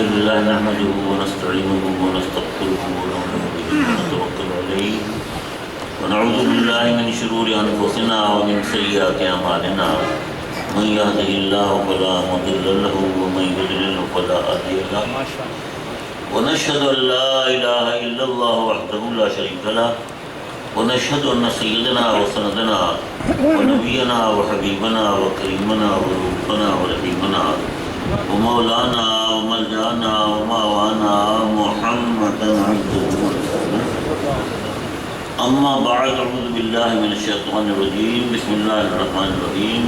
لله نحمده ونستعينه ونستغفره ونؤمن به ونتوكل عليه ونعوذ بالله من شرور أنفسنا ومن سيئات أعمالنا من يهده الله فلا مضل له ومن يضلل فلا هادي له ونشهد أن لا إله إلا الله وحده لا شريك له ونشهد أن سيدنا وسندنا ونبينا وحبيبنا وكريمنا ورؤوفنا ورحيمنا ومولانا وملجأنا ومأوانا محمدا عبده ورسوله أما بعد أعوذ بالله من الشيطان الرجيم بسم الله الرحمن الرحيم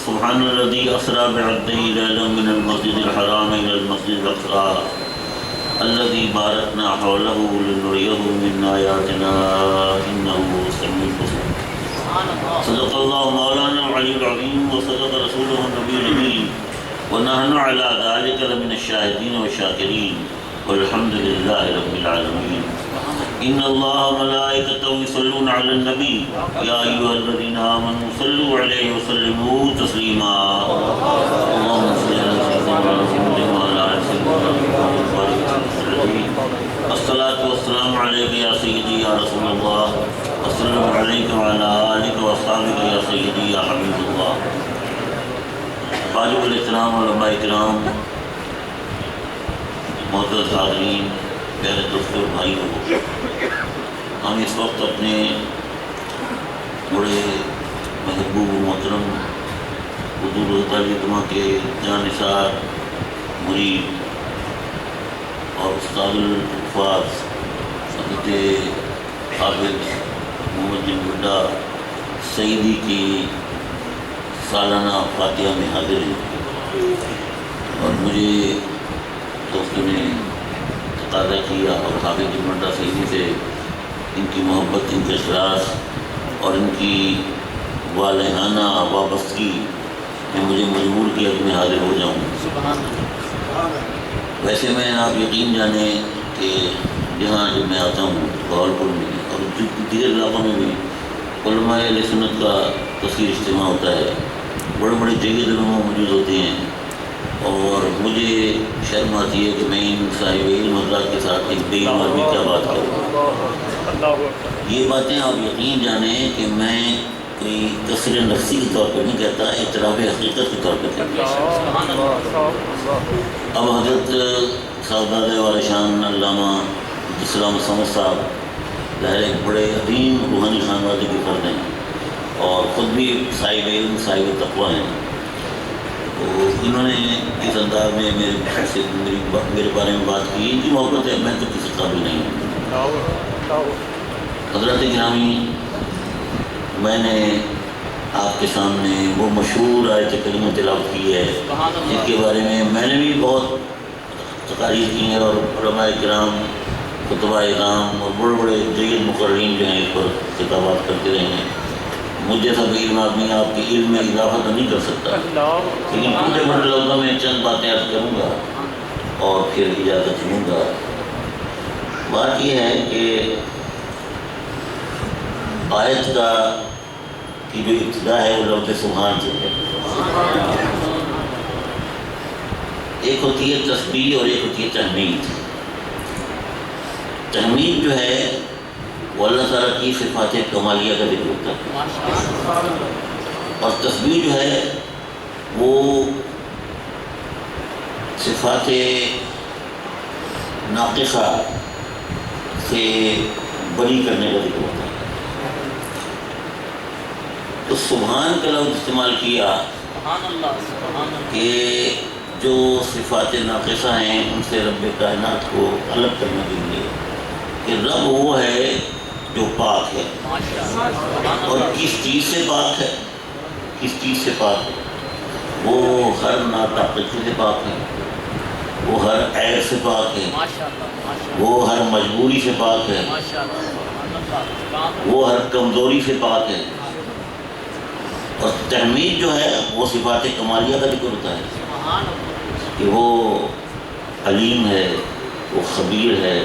سبحان الذي أسرى بعبده ليلا من المسجد الحرام إلى المسجد الأقصى الذي باركنا حوله لنريه من آياتنا إنه سميع بصير. صدق الله مولانا العلي العظيم وصدق رسوله النبي الأمين ونحن على ذلك لمن الشاهدين والشاكرين والحمد لله رب العالمين. إن الله وملائكته يصلون على النبي يا أيها الذين آمنوا صلوا عليه وسلموا تسليما. اللهم صل على سيدنا محمد وعلى آل سيدنا محمد. الصلاة والسلام عليك يا سيدي يا رسول الله والسلام عليك وعلى آلك وأصحابك يا سيدي يا حبيب الله. واجب الاحترام علماء کرام، معزز حاضرین، پیارے دوستوں بھائیوں، ہم اس وقت اپنے بڑے محبوب و محترم حضور تعالیٰ کے جانثار مرید اور استاد الحفاظ حضرت عابد محمد بن بڈا سعیدی کی سالانہ فاتحہ میں حاضر ہیں، اور مجھے دوستوں نے تقاضا کیا اور حافظ بن بڈا سعیدی سے ان کی محبت، ان کے اخلاص اور ان کی والہانہ وابستگی نے مجھے مجبور کیا کہ میں حاضر ہو جاؤں. ویسے میں آپ یقین جانیں کہ جہاں جب میں آتا ہوں بہاولپور میں اور دیگر علاقوں میں بھی علماء اہل سنت کا کثیر اجتماع ہوتا ہے، بڑے بڑے جید علماء موجود ہوتے ہیں، اور مجھے شرم آتی ہے کہ میں ان صاحب علم حضرات کے ساتھ ایک بے علم آدمی کیا بات کروں. یہ باتیں آپ یقین جانیں کہ میں کوئی کثر نفسی کے طور پہ نہیں کہتا، اعتراف حقیقت کے طور پہ کہتا. اب حضرت صاحبزادہ والا شان علامہ عبدالسلام صمد صاحب ظاہر ایک بڑے عظیم روحانی خانوادے کے فرد ہیں اور خود بھی صاحب علم صاحب تقویٰ ہیں. تو انہوں نے اس انداز میں میرے بارے میں بات کی. ان کی محبت ہے، میں تو کسی قابل نہیں ہوں. حضرت گرامی، میں نے آپ کے سامنے وہ مشہور آیت کریمہ تلاوت کی ہے جن کے بارے میں نے بھی بہت تقاریر کی ہیں، اور علماء کرام، خطبہ اعظام اور بڑے بڑے جید مقررین جو ہیں اس پر خطابات کرتے رہے ہیں. مجھ جیسا بے علم آدمی آپ کے علم میں اضافہ تو نہیں کر سکتا، لیکن ٹوٹے بڑے لفظوں میں چند باتیں عرض کروں گا اور پھر اجازت لوں گا. بات یہ ہے کہ آیت کی جو ابتدا ہے وہ لفظ سبحان سے ہے. ایک ہوتی ہے تسبیح اور ایک ہوتی ہے تحمید. تحمید جو ہے وہ اللہ تعالیٰ کی صفات کمالیہ کا ذکر ہوتا ہے، اور تسبیح جو ہے وہ صفات ناقصہ سے بری کرنے کا ذکر ہوتا ہے. تو سبحان کا لفظ استعمال کیا کہ جو صفات ناقصہ ہیں ان سے رب کائنات کو الگ کرنے کے لیے کہ رب وہ ہے جو پاک ہے. اور کس چیز سے پاک ہے؟ کس چیز سے پاک ہے؟ وہ ہر ناطاقتی سے پاک ہے، وہ ہر عیب سے پاک ہے، وہ ہر مجبوری سے پاک ہے، وہ ہر کمزوری سے پاک ہے. اور تحمید جو ہے وہ صفات کمالیہ کا ذکر ہوتا ہے کہ وہ علیم ہے، وہ خبیر ہے،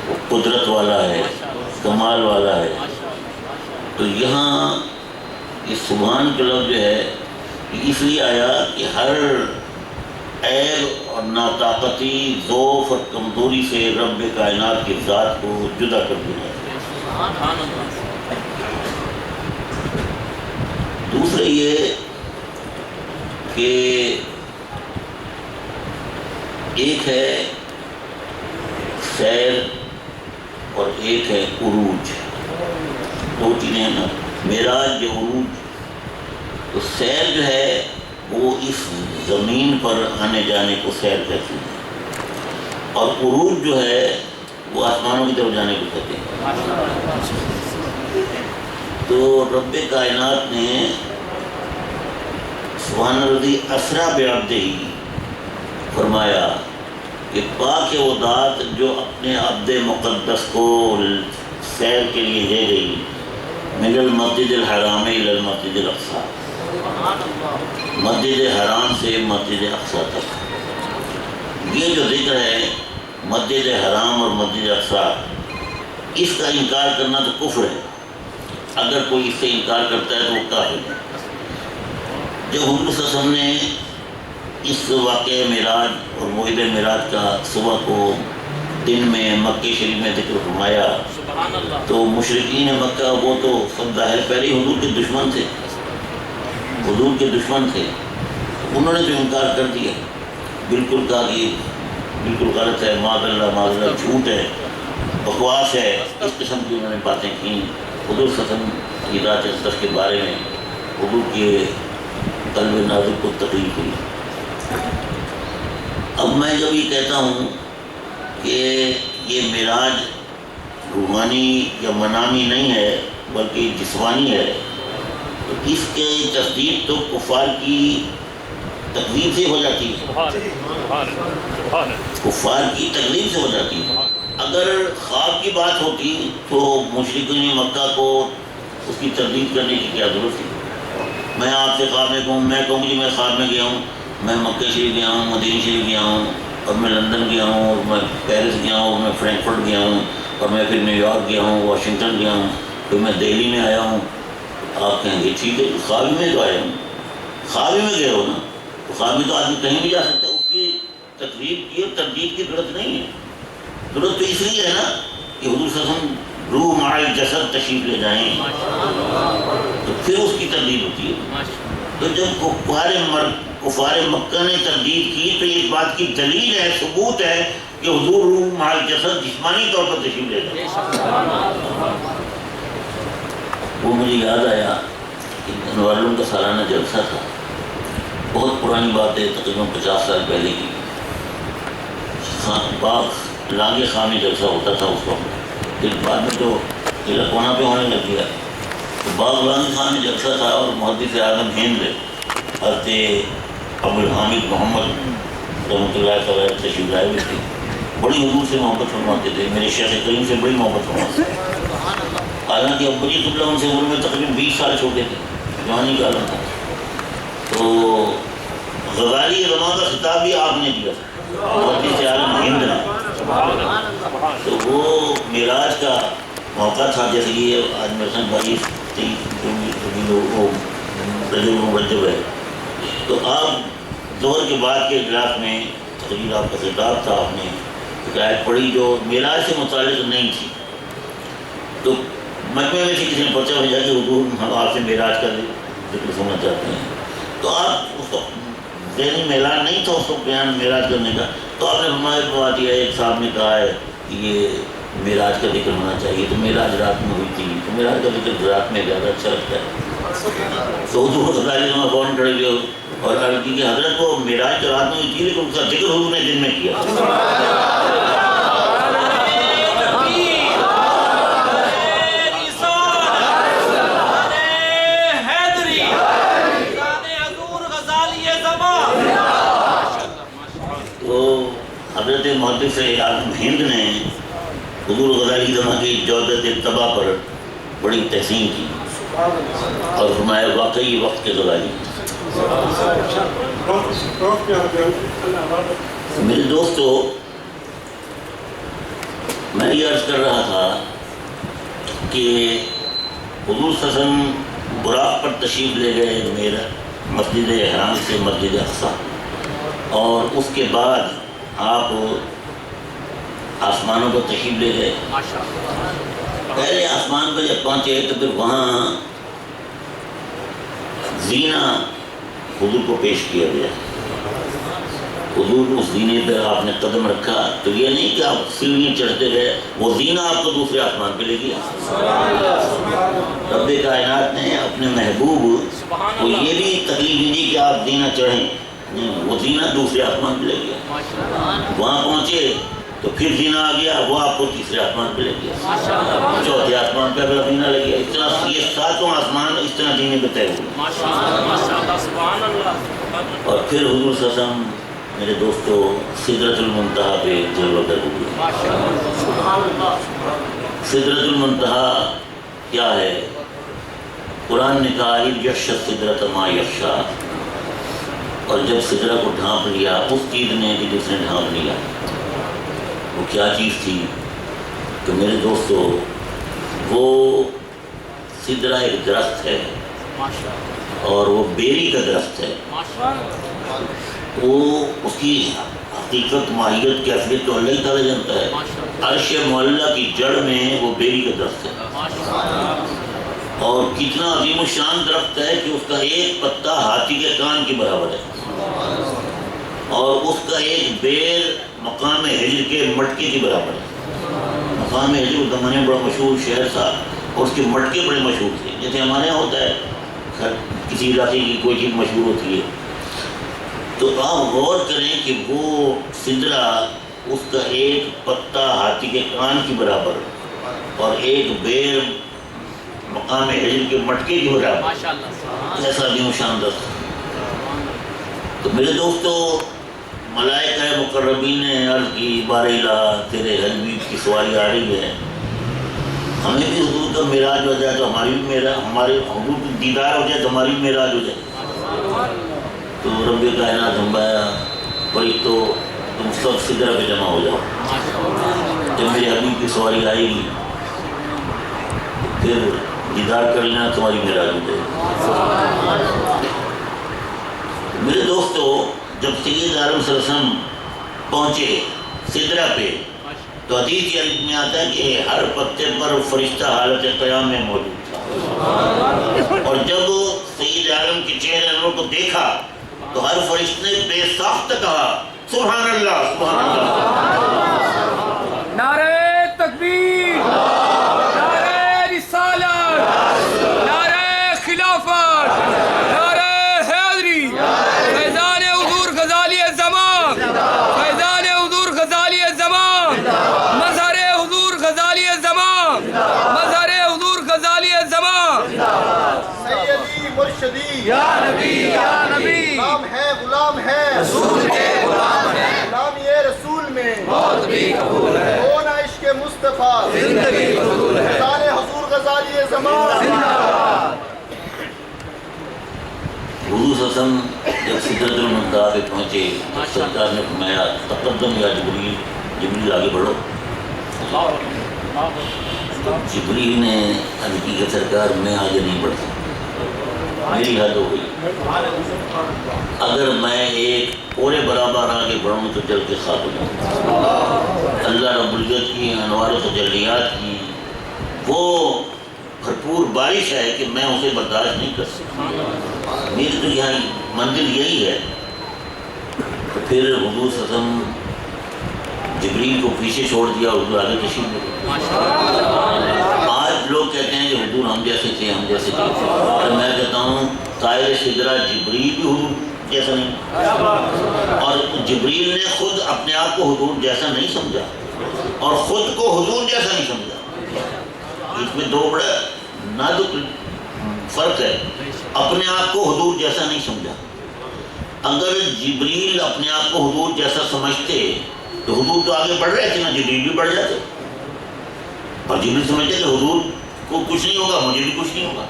وہ قدرت والا ہے، کمال والا ہے. تو یہاں یہ سبحان کا لفظ جو ہے اس لیے آیا کہ ہر عیب اور ناطاقتی، ضعف اور کمزوری سے رب کائنات کی ذات کو جدا کر دیا۔ دوسرا یہ کہ ایک ہے سیر اور ایک ہے عروج، دو چیزیں ہیں نا، معراج یا عروج۔ تو سیر جو ہے وہ اس زمین پر آنے جانے کو سیر کہتے ہیں، اور عروج جو ہے وہ آسمانوں کی طرف جانے کو کہتے ہیں۔ تو رب کائنات نے سبحان الذی اسریٰ بعبدہ فرمایا کہ پاک ہے وہ ذات جو اپنے عبد مقدس کو سیر کے لیے لے گئی من المسجد الحرام الی المسجد الاقصی، مسجد حرام سے مسجد اقصی تک۔ یہ جو ذکر ہے مسجد حرام اور مسجد اقصی، اس کا انکار کرنا تو کفر ہے۔ اگر کوئی اس سے انکار کرتا ہے تو وہ کافر ہے۔ جب حضور صلی اللہ علیہ وسلم نے اس واقعہ معراج اور موعد معراج کا صبح کو دن میں مکہ شریف میں ذکر فرمایا تو مشرکین مکہ وہ تو سب ظاہر پہلے ہی حضور کے دشمن تھے، حضور کے دشمن تھے، انہوں نے تو انکار کر دیا، بالکل کہا کہ بالکل غلط ہے، معاذ اللہ جھوٹ ہے، بکواس ہے، اس قسم کی انہوں نے باتیں کی حضور صلی اللہ علیہ وسلم کی رات اقدس کے بارے میں۔ حضور کے قلب نازک کو تکلیف ہوئی۔ اب میں جب یہ کہتا ہوں کہ یہ معراج روحانی یا منامی نہیں ہے بلکہ جسمانی ہے، تو اس کے تصدیق تو کفار کی تکذیب سے ہو جاتی ہے، کفار کی تکذیب سے ہو جاتی ہے۔ اگر خواب کی بات ہوتی تو مشرکین مکہ کو اس کی تردید کرنے کی کیا ضرورت تھی؟ میں آپ سے خواب میں کہوں کہ میں خواب میں گیا ہوں، میں مکہ شریف گیا ہوں، مدینہ شریف گیا ہوں، اور میں لندن گیا ہوں، اور میں پیرس گیا ہوں، اور میں فرینکفرٹ گیا ہوں، اور میں پھر نیو یارک گیا ہوں، واشنگٹن گیا ہوں، پھر میں دہلی میں آیا ہوں۔ آپ کہیں گے ٹھیک ہے، خواب میں تو آیا ہوں، خواب میں گئے ہو نا، تو خواب میں تو آدمی کہیں بھی جا سکتا ہے، اس کی تکذیب کی اور تردید کی ضرورت نہیں ہے۔ ضرورت تو اس لیے ہے نا کہ حضور صلی اللہ علیہ وسلم روح مع الجسد تشریف لے جائیں، تو پھر اس کی تردید ہوتی ہے۔ تو جب کفار مکہ نے تردید کی تو اس بات کی دلیل ہے، ثبوت ہے کہ حضور روح مع الجسد جسمانی طور پر تشریف لے جائیں۔ وہ مجھے یاد آیا کہ انوارلوم کا سالانہ جلسہ تھا، بہت پرانی بات ہے، تقریباً 50 سال پہلے کی۔ باغ لانگے خان میں جلسہ ہوتا تھا اس وقت، پھر بعد میں تو کونا پہ ہونے لگ گیا۔ تو باغ لانگے خان میں جلسہ تھا اور محدث اعظم ہند حضرت ابوالحامد محمد رحمۃ اللہ علیہ تشریف لائے ہوئے تھے، بڑی حضور سے محبت فرماتے تھے، میرے شیخ کریم سے بڑی محبت فرماتے تھے۔ حالانکہ ابوجی قبلہ ان سے عمر میں تقریباً 20 سال چھوٹے تھے، جوانی کا عالم تھا۔ تو غزالی علماء کا خطاب بھی آپ نے دیا تھا، محدث عالم ہند نے۔ تو وہ معراج کا موقع تھا، جیسے یہ آج میرے 22 رجب ہے، تو آپ ظہر کے بعد کے اجلاس میں تقریر آپ کا خطاب تھا، آپ نے حکایت پڑھی جو معراج سے متعلق نہیں تھی۔ تو مجمع میں سے کسی نے پرچہ بھیجا کہ حضور ہم آپ سے معراج کا ذکر سننا چاہتے ہیں، تو آپ اس کو ذہنی میلان نہیں تھا اس کو بیان معراج کرنے کا، تو آپ نے فرمایا بات یہ ہے، ایک صاحب نے کہا ہے کہ یہ معراج کا ذکر ہونا چاہیے، تو معراج رات میں ہوئی تھی، تو معراج کا ذکر رات میں زیادہ اچھا لگتا ہے۔ تو حضور غزالی نے فوراً کھڑے ہوئے اور عرض کی کہ حضرت کو معراج تو رات میں ہوئی تھی لیکن اس کا ذکر حضور نے دن میں کیا۔ حضرت محدث عالم ہند نے حضور غزالی زماں کی جودت طبع پر بڑی تحسین کی اور فرمایا واقعی وقت کے غزالی۔ میرے دوستو، میں یہ عرض کر رہا تھا کہ حضور صلی اللہ علیہ وسلم براق پر تشریف لے گئے میرا مسجد حرام سے مسجد اقصی، اور اس کے بعد آپ آسمانوں کو تشریف لے گئے. پہلے آسمان پہ جب پہنچے تو پھر وہاں زینہ حضور کو پیش کیا گیا. حضور اس زینے پہ آپ نے قدم رکھا تو یہ نہیں کہ آپ سیڑھیاں چڑھتے گئے، وہ زینہ آپ کو دوسرے آسمان پہ لے گیا. رب کائنات نے اپنے محبوب کو یہ بھی تکلیف نہیں دی کہ آپ زینہ چڑھیں، وہ زینہ دوسرے آسمان پہ لے گیا. وہاں پہنچے تو پھر زینہ آ گیا، وہ آپ کو تیسرے آسمان پہ لے گیا، چوتھے آسمان پہ اگلا زینہ لے گیا. اس طرح یہ ساتوں آسمان اس طرح زینے پہ طے ہوئے. اور پھر حضور صلی اللہ علیہ وسلم میرے دوستو سدرۃ المنتہا پہ جلوہ گر ہوئے. سدرۃ المنتہا کیا ہے؟ قرآن نے کہا یغشی السدرۃ ما یغشی، اور جب سدرہ کو ڈھانپ لیا اس چیز نے کہ جس نے ڈھانپ لیا، وہ کیا چیز تھی؟ کہ میرے دوستو وہ سدرہ ایک درخت ہے اور وہ بیری کا درخت ہے. وہ اس کی حقیقت ماہیت کیفیت تو اللہ تعالیٰ جانتا ہے. عرش معلیٰ کی جڑ میں وہ بیری کا درخت ہے، اور کتنا عظیم الشان درخت ہے کہ اس کا ایک پتا ہاتھی کے کان کے برابر ہے، اور اس کا ایک بیر مقام ہجر کے مٹکے کے برابر ہے. مقام ہجر اس زمانے میں بڑا مشہور شہر تھا اور اس کے مٹکے بڑے مشہور تھے. جیسے ہمارے یہاں ہوتا ہے کسی علاقے کی کوئی چیز مشہور ہوتی ہے، تو آپ غور کریں کہ وہ سدرہ اس کا ایک پتا ہاتھی کے کان کی برابر اور ایک بیر مقام ہجر کے مٹکے کی برابر، ایسا عظیم و شان درخت. تو میرے دوستو ملائکہ مقربین نے عرض کی بار الہ تیرے حبیب کی سواری آ رہی ہے، ہمیں بھی حضور کا معراج ہو جائے تو ہماری بھی ہمارے حضور کی دیدار ہو جائے تو ہماری بھی معراج ہو جائے. تو رب کائنات ہمایا فرشتو تم سب سدرہ پہ جمع ہو جاؤ، جب میرے حبیب کی سواری آئے گی پھر دیدار کر لینا، تمہاری معراج ہو جائے. میرے دوستو جب سید عالم صلی اللہ علیہ وسلم پہنچے سدرہ پہ تو حدیث میں آتا ہے کہ ہر پتے پر فرشتہ حالت قیام میں موجود تھا، اور جب سید عالم کے چہرے انور کو دیکھا تو ہر فرشتے نے بے ساختہ کہا سبحان اللہ سبحان اللہ. نعرہ تکبیر، نعرہ رسالت، نعرہ خلافت، نعرہ حیدری، فیضان حضور غزالی زمان، فیضان حضور غزالی زمان، مظہر حضور غزالی زمان، مظہر حضور غزالی زمان. سیدی مرشدی یا نبی یا نبی، غلام ہے غلام ہے رسول کے غلام ہے، غلامی ہے رسول میں موت بھی قبول ہے، ہونا عشق مصطفیٰ زندگی فضول ہے. غزال حضور غزالی زمان. زندہ باد. حضور صلی اللہ علیہ وسلم جب سدرۃ المنتہا پہ پہنچے سرکار نے فرمایا تقدم یا جبریل، جبریل آگے بڑھو. جبریل نے عرض کی کہ سرکار میں آگے نہیں بڑھ سکتا، میری حد ہو گئی، اگر میں ایک پورے برابر آگے بڑھوں تو جل کے خاک ہو جاؤں. اللہ رب العزت کی انوار و تجلیات کی وہ بھرپور بارش ہے کہ میں اسے برداشت نہیں کر سکتا. میری تو یہاں منزل یہی ہے. تو پھر حضور صلی اللہ علیہ وسلم جبریل کو پیچھے چھوڑ دیا، حضور آگے تشریف لے گئے. آج لوگ کہتے ہیں کہ حضور ہم جیسے تھے ہم جیسے تھے، اور میں کہتا ہوں طائر سدرہ جبریل بھی حضور جیسا نہیں، اور جبریل نے خود اپنے آپ کو حضور جیسا نہیں سمجھا اور خود کو حضور جیسا نہیں سمجھا. اس میں دو بڑا نازک فرق ہے. اپنے آپ کو حضور جیسا نہیں سمجھا. اگر جبریل اپنے آپ کو حضور جیسا سمجھتے تو حضور تو آگے بڑھ رہے تھے نا، جبریل بھی بڑھ جاتے، اور جبریل سمجھتے کہ حضور کو کچھ نہیں ہوگا مجھے بھی کچھ نہیں ہوگا.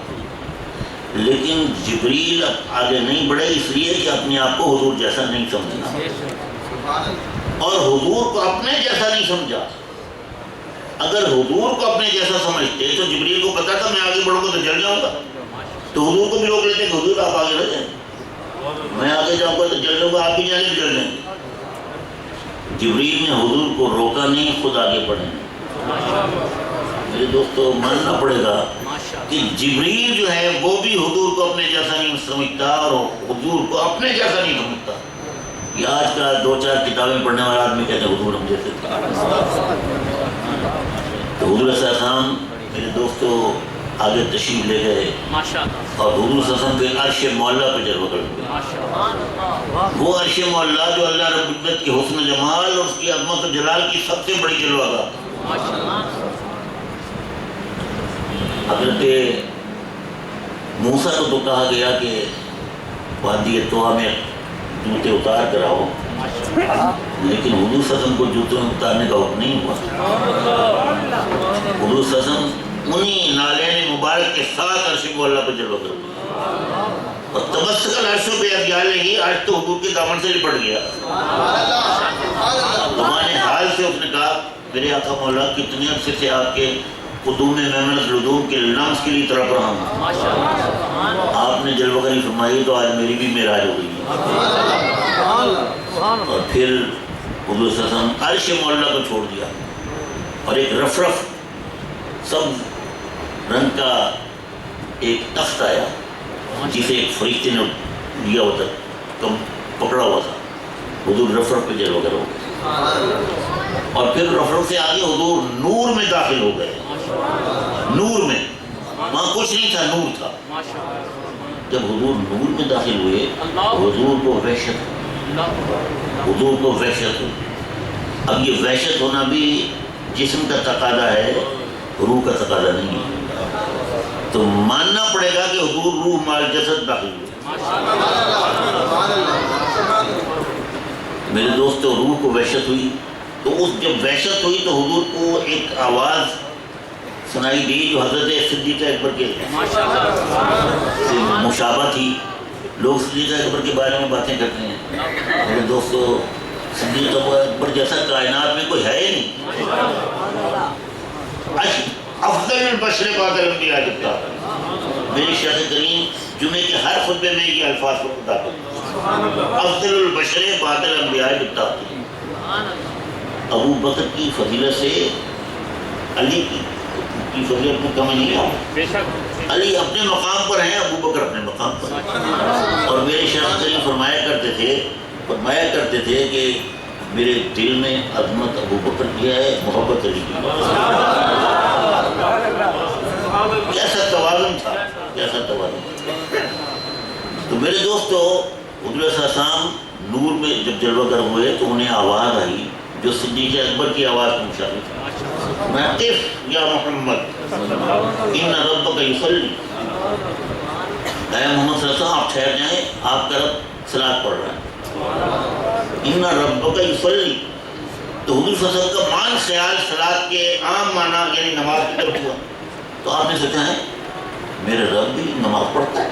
لیکن جبریل آگے نہیں بڑھے اس لیے کہ اپنے آپ کو حضور جیسا نہیں سمجھنا، اور حضور کو اپنے جیسا نہیں سمجھا. اگر حضور کو اپنے جیسا سمجھتے تو جبریل کو پتا تھا میں آگے بڑھوں گا تو جل جاؤں گا، تو حضور کو بھی روک لیتے کہ حضور آپ آگے رہ جائیں. میں آگے جاؤں گا تو جل لوں گا، آپ بھی جانے جل لیں گے۔ جبریل نے حضور کو روکا نہیں، خود آگے بڑھے۔ میرے دوستو ماننا پڑے گا کہ جبریل جو ہے وہ بھی حضور کو اپنے جیسا نہیں سمجھتا اور حضور کو اپنے جیسا نہیں سمجھتا۔ یہ آج کا 2-4 کتابیں پڑھنے والا آدمی کہتے ہیں حضور ہم جیسے تھے۔ تو حضور صلی اللہ علیہ وسلم میرے دوستو آگے تشریف لے گئے اور حضور صلی اللہ علیہ وسلم کے عرش معلیٰ پہ جلوہ کر گئے۔ وہ عرش معلیٰ جو اللہ رب العزت کے حسن جمال اور اس کی عظمت و جلال کی سب سے بڑی جلوہ گاہ۔ حضرت موسیٰ کو تو کہا گیا کہ وادی طویٰ میں جوتے اتار کر آؤ، لیکن حضور صلی اللہ علیہ وسلم کو جوتے اتارنے کا حکم نہیں ہوا۔ حضور صلی اللہ علیہ وسلم انہی نالین مبارک کے ساتھ عرش معلیٰ پہ جلوہ کر گئے اور تمسک العرش پہ اذیالہ، عرش تو حضور کے دامن سے لپٹ گیا۔ زبان حال سے اس نے کہا میرے آقا مولا کتنے عرصے سے آپ کے قدوم میمنت لدوم کے لمس کے لیے تڑپ رہا ہوں، آپ نے جلوہ گری فرمائی تو آج میری بھی معراج ہو گئی۔ اور پھر حضور صلی اللہ علیہ وسلم عرش معلیٰ کو چھوڑ دیا اور ایک رفرف سب رنگ کا ایک تخت آیا جسے ایک فرشتے نے لیا ہوتا کم پکڑا ہوا تھا۔ حضور رفرف پہ جلوہ گر ہو گئے اور پھر رفرف سے آگے حضور نور میں داخل ہو گئے۔ نور میں وہاں کچھ نہیں تھا، نور تھا۔ جب حضور نور میں داخل ہوئے حضور کو وحشت ہوئی۔ اب یہ وحشت ہونا بھی جسم کا تقاضا ہے، روح کا تقاضا نہیں ہے۔ تو ماننا پڑے گا کہ حضور روح مال جسد داخل ہوئے۔ میرے دوستو روح کو وحشت ہوئی تو اس جب وحشت ہوئی تو حضور کو ایک آواز سنائی دی جو حضرت صدیق اکبر کے مشابہ تھی۔ لوگ صدیق اکبر کے بارے میں باتیں کرتے ہیں، میرے دوستو صدیق اکبر جیسا کائنات میں کوئی ہے ہی نہیں۔ افضل البشر بعد الانبیاء جبتا میرے شیخ کریم جمعے کے ہر خطبے میں یہ الفاظ کو ادا کرتے، افضل البشر بعد الانبیاء جبتا۔ ابو بکر کی فضیلت سے علی کی فضیلت میں کمی نہیں ہے۔ علی اپنے مقام پر ہیں، ابو بکر اپنے مقام پر۔ اور میرے شیخ کریم فرمایا کرتے تھے کہ میرے دل میں عظمت ابو بکر کی ہے، محبت علی کی ہے۔ کیسا توازن تھا، کیسا توازن۔ تو میرے دوستو حضور صلی اللہ علیہ وسلم نور میں جب جلوہ گر ہوئے تو انہیں آواز آئی جو صدیق اکبر کی آواز کو مشابہ تھی، قف یا محمد ان ربک یصلی۔ اے محمد صلی اللہ علیہ وسلم آپ ٹھہر جائیں، آپ کا رب صلاۃ پڑھ رہا ہے، ان ربک یصلی۔ تو حضور صلی اللہ علیہ وسلم کا مان خیال صلاۃ کے عام معنی یعنی نماز کی طرف ہوا تو آپ نے سوچا ہے میرے رب بھی نماز پڑھتا ہے۔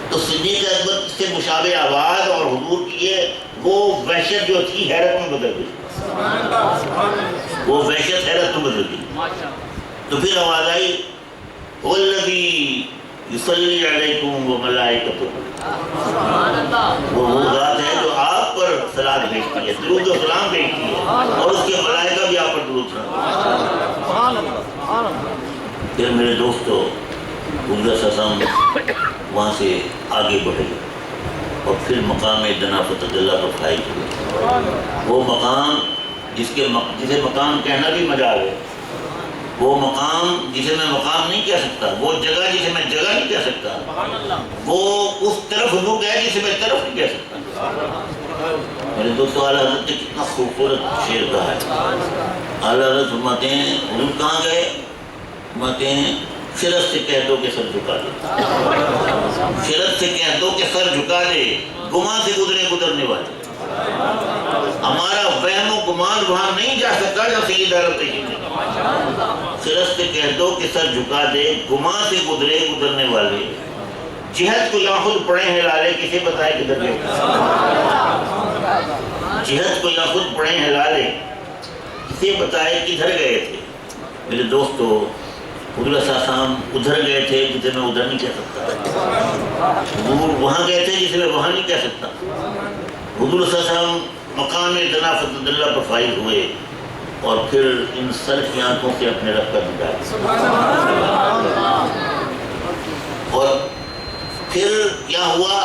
تو صدیق اکبر سے مشابہ آواز اور حضور کی وہ وحشت جو تھی حیرت میں بدل گئی، وہ وحشت حیرت میں بدل گئی۔ تو پھر آواز آئی والذی یصلی علیکم وملائکتہ، وہ ذات ہے جو آپ پر صلاۃ بھیجتی ہے، درود و سلام بھیجتی ہے اور اس کے ملائکہ بھی آپ پر درود سلام۔ پھر میرے دوستو حضور صلی اللہ علیہ وسلم وہاں سے آگے بڑھے اور پھر مقام دنا فتح پر فائز ہوئے۔ وہ مقام جسے مقام کہنا بھی مجال ہے، وہ مقام جسے میں مقام نہیں کہہ سکتا، وہ جگہ جسے میں جگہ نہیں کہہ سکتا، وہ اس طرف رخ ہے جسے میں طرف نہیں کہہ سکتا۔ میرے دوستو اعلیٰ حضرت نے کتنا خوبصورت شعر کہا ہے۔ اعلیٰ حضرت فرماتے ہیں حضور کہاں گئے؟ فرماتے ہیں شرط سے کہہ دو کہ سر جھکا دے، شرط سے کہہ دو کہ سر جھکا دے، گمان سے گزرنے والے۔ ہمارا وہم و گمان وہاں نہیں جا سکتا جہاں سید عالم تشریف لے۔ شرط سے کہہ دو کہ سر جھکا دے، گمان سے گزرنے والے، جہت کو یا خود پڑھے ہیں لالے، کسے بتائے کدھر گئے؟ جہت کو یا خود پڑھے ہیں لالے، کسے بتائے کدھر گئے تھے؟ میرے دوستو حضور صلی اللہ علیہ وسلم ادھر گئے تھے جسے میں ادھر نہیں کہہ سکتا، حضور وہاں گئے تھے جسے میں وہاں نہیں کہہ سکتا، حضور صلی اللہ علیہ وسلم مقام دنا فتح اللہ پر فائز ہوئے اور پھر ان سر کی آنکھوں سے اپنے رب کا دیدار، اور پھر کیا ہوا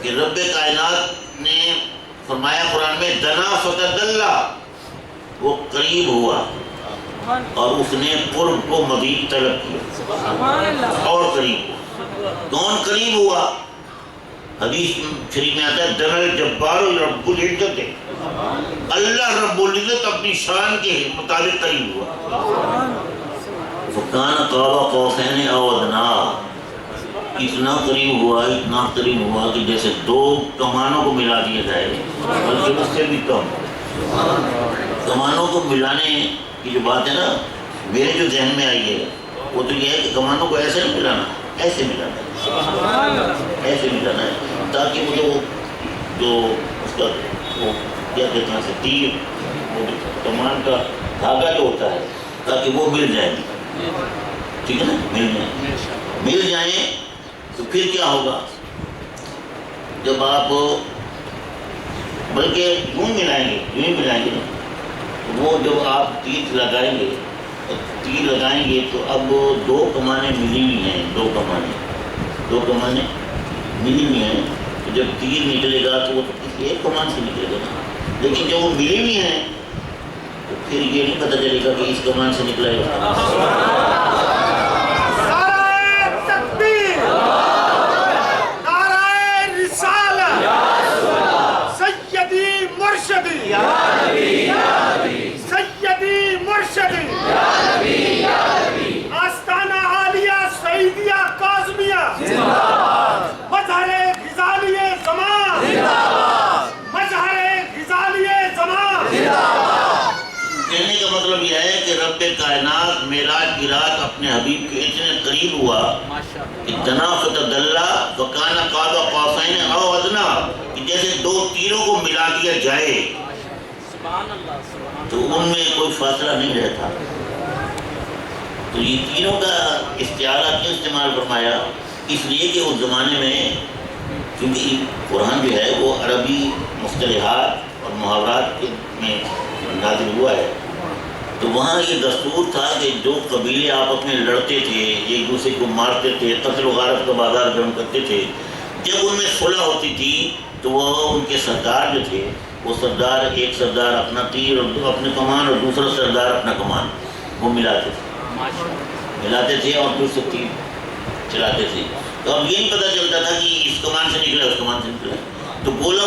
کہ رب کائنات نے فرمایا قرآن میں دنا فتح اللہ، وہ قریب ہوا اور اس نے قرب کو مزید طلب کیا اور قریب ہوا۔ کون قریب ہوا؟ حدیث شریف میں آتا ہے دنا الجبار رب العزت، اللہ رب العزت اپنی شان کے مطابق قریب ہوا۔ فکان قاب قوسین او ادنا، اتنا قریب ہوا کہ جیسے دو کمانوں کو ملا دیا جائے، بلکہ اس سے بھی کم۔ کمانوں کو ملانے کی جو بات ہے نا، میرے جو ذہن میں آئی ہے وہ تو یہ ہے کہ کمانوں کو ایسے نہیں ملانا، ایسے ملانا ہے، ایسے ملانا ہے، تاکہ وہ جو اس کا وہ کیا کہتے ہیں تیر، وہ کمان کا دھاگا جو ہوتا ہے، تاکہ وہ مل جائیں، ٹھیک ہے نا، مل جائیں تو پھر کیا ہوگا؟ جب آپ بلکہ یوں ملائیں گے وہ جب آپ تیر لگائیں گے تو اب دو کمانیں ملی ہوئی ہیں، دو کمانیں ملی ہوئی ہیں، تو جب تیر نکلے گا تو وہ کسی ایک کمان سے نکلے گا نا، لیکن جب وہ ملی ہوئی ہیں تو پھر یہ نہیں پتہ چلے گا کہ اس کمان سے نکلا ہے۔ سیدی مرشدی آستانہ عالیہ سعیدیہ کاظمیہ مظہر غزالی زمان، مظہر غزالی زمان۔ کہنے کا مطلب یہ ہے کہ رب کائنات معراج کی رات اپنے حبیب کے اتنے قریب ہوا کہ دنا فتح اللہ وکان قاب قوسین او ادنا، کہ جیسے دو تیروں کو ملا دیا جائے تو ان میں کوئی فاصلہ نہیں رہتا۔ تو یہ تینوں کا استعارہ کیوں استعمال فرمایا؟ اس لیے کہ اس زمانے میں کیونکہ قرآن جو ہے وہ عربی مصطلحات اور محاورات میں نازل ہوا ہے، تو وہاں یہ دستور تھا کہ جو قبیلے آپس میں لڑتے تھے، ایک دوسرے کو مارتے تھے، قتل و غارت کا بازار گرم کرتے تھے، جب ان میں صلح ہوتی تھی تو وہ ان کے سردار جو تھے، وہ سردار ایک سردار اپنا تیر اور اپنے کمان اور دوسرا سردار اپنا کمان وہ ملاتے تھے اور دوسرے تیر چلاتے تھے۔ تو اب یہ نہیں پتہ چلتا تھا کہ اس کمان سے نکلا اس کمان سے نکلا، تو گویا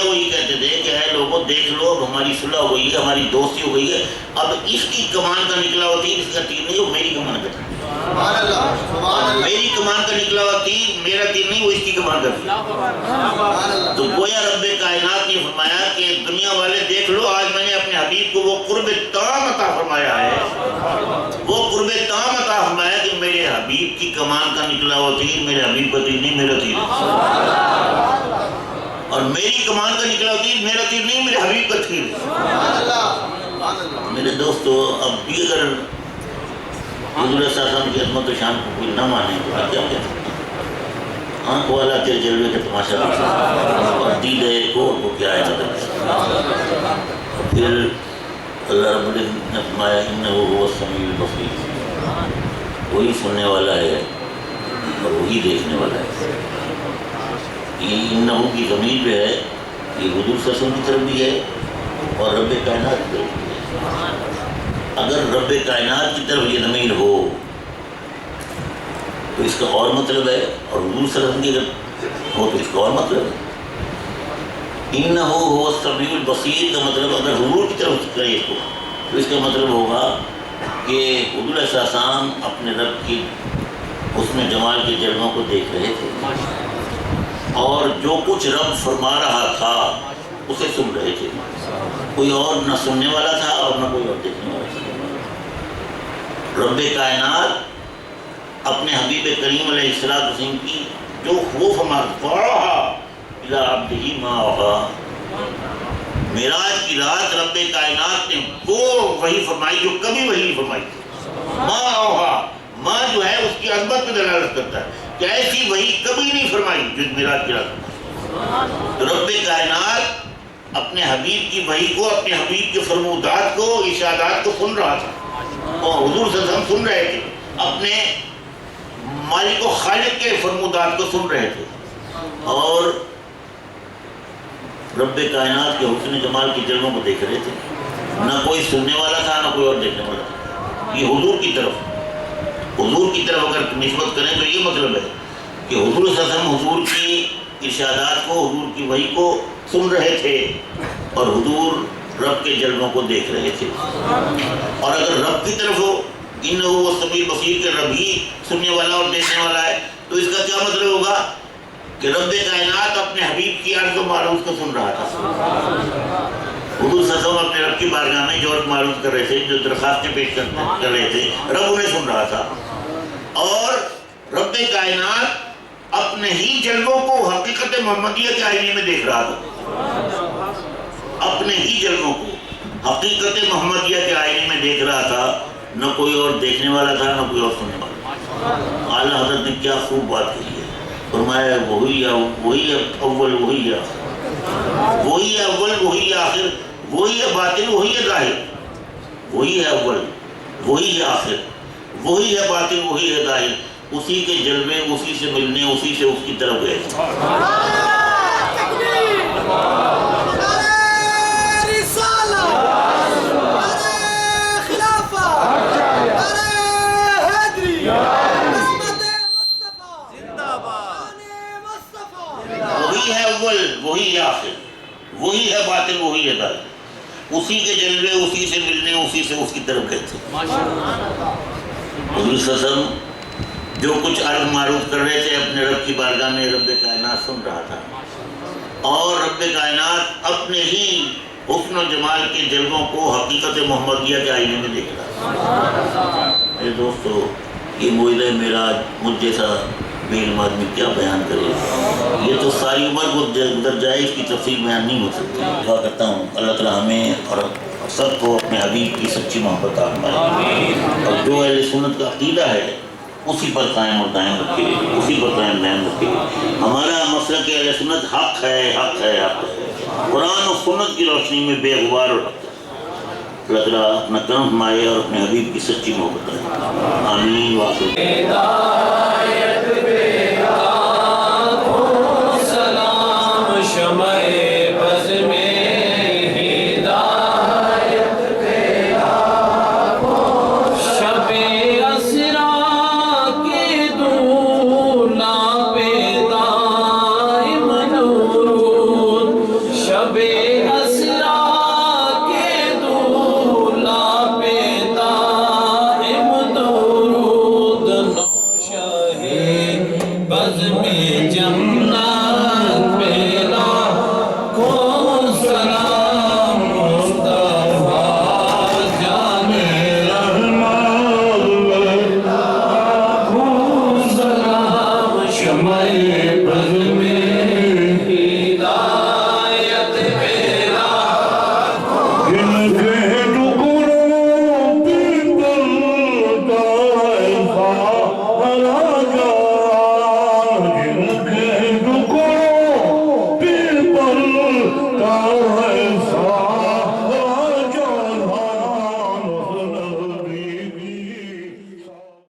وہ یہ کہتے تھے کہ اے لوگوں دیکھ لو، اب ہماری صلح ہو گئی ہے، ہماری دوستی ہو گئی ہے، اب اس کی کمان کا نکلا ہوا تیر اس کا تیر نہیں، وہ میری کمان کا تیر، میری کمان کا نکلا ہوا تیر میرا تیر نہیں، وہ اس کی کمان کا تیر۔ تو گویا رب کائنات نے فرمایا کہ دنیا والے دیکھ لو، آج میں نے اپنے حبیب کو وہ قرب تام عطا فرمایا ہے، وہ قرب تام عطا فرمایا کہ میرے حبیب کی کمان کا نکلا ہوا تیر میرے حبیب کا تیر نہیں، میرا تیر، اور میری کمان کا نکلا ہوا تیر میرا تیر نہیں، میرے حبیب کا تیر۔ میرے دوستو، اب بھی اگر حضور صلی اللہ علیہ وسلم کی عظمت و شان کو کوئی نہ مانے تو کیا کہہ سکتے ہیں؟ آنکھ والا تیرے جلوے کا تماشا دیکھا اور دیدے کو کیا ہے قدر۔ پھر اللہ رب العزت نے فرمایا انہ هو السمیع البصیر، وہی سننے والا ہے اور وہی دیکھنے والا ہے۔ یہ انہ کی ضمیر جو ہے یہ حضور صلی اللہ علیہ وسلم کی طرف بھی ہے اور رب کائنات کی طرف بھی ہے۔ اگر رب کائنات کی طرف یہ ضمیر ہو تو اس کا اور مطلب ہے، اور حضور صلی اللہ علیہ وسلم کی اگر ہو تو اس کا اور مطلب ہے۔ انہ هو السمیع البصیر کا مطلب اگر حضور کی طرف کرے اس کو تو اس کا مطلب ہوگا کہ حضور صلی اللہ علیہ وسلم اپنے رب کی حسن جمال کے جلووں کو دیکھ رہے تھے اور جو کچھ رب فرما رہا تھا اسے سن رہے تھے، کوئی اور نہ سننے والا تھا اور نہ کوئی اور دیکھنے والا تھا۔ رب کائنات اپنے حبیب کریم علیہ السلام کی جو خوف معراج کی رات رب کائنات نے وہ وحی فرمائی جو کبھی وحی فرمائی ما اوہا، ماں جو ہے اس کی عظمت پہ دلالت کرتا ہے کہ ایسی وحی کبھی نہیں فرمائی جو معراج کی رات میں۔ تو رب کائنات اپنے حبیب کی وحی کو، اپنے حبیب کے فرمودات کو، ارشادات کو سن رہا تھا، اور حضور صلی اللہ علیہ وسلم سن رہے تھے، اپنے مالک و خالق کے فرمودات کو سن رہے تھے، اور رب کائنات کے حسن جمال کی جلووں کو دیکھ رہے تھے۔ نہ کوئی سننے والا تھا، نہ کوئی اور دیکھنے والا تھا۔ یہ حضور کی طرف اگر نسبت کریں تو یہ مطلب ہے کہ حضور صلی اللہ علیہ وسلم حضور کی ارشادات کو، حضور کی وحی کو سن رہے تھے، اور حضور رب کے جلووں کو دیکھ رہے تھے۔ اور اگر رب کی طرف ہو، انہ وہ سمیع بصیر کے رب ہی سننے والا اور دیکھنے والا ہے، تو اس کا کیا مطلب ہوگا کہ رب کائنات اپنے حبیب کی عرض و معروض کو سن رہا تھا۔ حضور صلی اللہ علیہ وسلم اپنے رب کی بارگاہ میں جو عرض معروض کر رہے تھے، جو درخواستیں پیش کر رہے تھے، رب انہیں سن رہا تھا، اور رب کائنات اپنے ہی جلووں کو حقیقت محمدیہ کے آئینے میں دیکھ رہا تھا۔ اپنے ہی جلووں کو حقیقت محمدیہ کے آئینے میں دیکھ رہا تھا، نہ کوئی اور دیکھنے والا تھا، نہ کوئی اور سننے والا۔ اعلیٰ حضرت نے کیا خوب بات کہی ہے، فرمایا وہی اول، وہی آخر، وہی اول، وہی آخر، وہی ہے باطن، وہی ہے ظاہر، وہی ہے اول، وہی ہے آخر، وہی ہے باطن، وہی ہے ظاہر، اسی کے جلوے، اسی سے ملنے، اسی سے اس کی طرف گئے۔ وہی ہے اول، وہی ہے آخر، وہی ہے باطن، وہی ہے ظاہر، اسی کے جلوے، اسی سے ملنے، اسی سے اس کی طرف گئے تھے۔ حضور صلی اللہ علیہ وسلم جو کچھ عرض معروض کر رہے تھے اپنے رب کی بارگاہ میں، رب کائنات سن رہا تھا، اور رب کائنات اپنے ہی حسن و جمال کے جلووں کو حقیقت محمدیہ کے آئینے میں دیکھ رہا تھا۔ میرے دوستو، یہ موعظہ معراج مجھ جیسا بے علم آدمی کیا بیان کرے، یہ تو ساری عمر گزر جائے، اس کی تفصیل بیان نہیں ہو سکتی۔ دعا کرتا ہوں اللہ تعالیٰ ہمیں اور سب کو اپنے حبیب کی سچی محبت فرمائے، اور جو اہل سنت کا عقیدہ ہے اسی پر قائم اور دائم رکھے، اسی پر قائم دائم رکھے۔ ہمارا مسلک اہل سنت حق ہے، حق ہے، حق ہے، قرآن اور سنت کی روشنی میں بے غبار اور حق ہے۔ اللہ تعالیٰ اپنا کرم فرمائے اور اپنے حبیب کی سچی محبت ہے۔ آمین وآخر۔ شمع بزم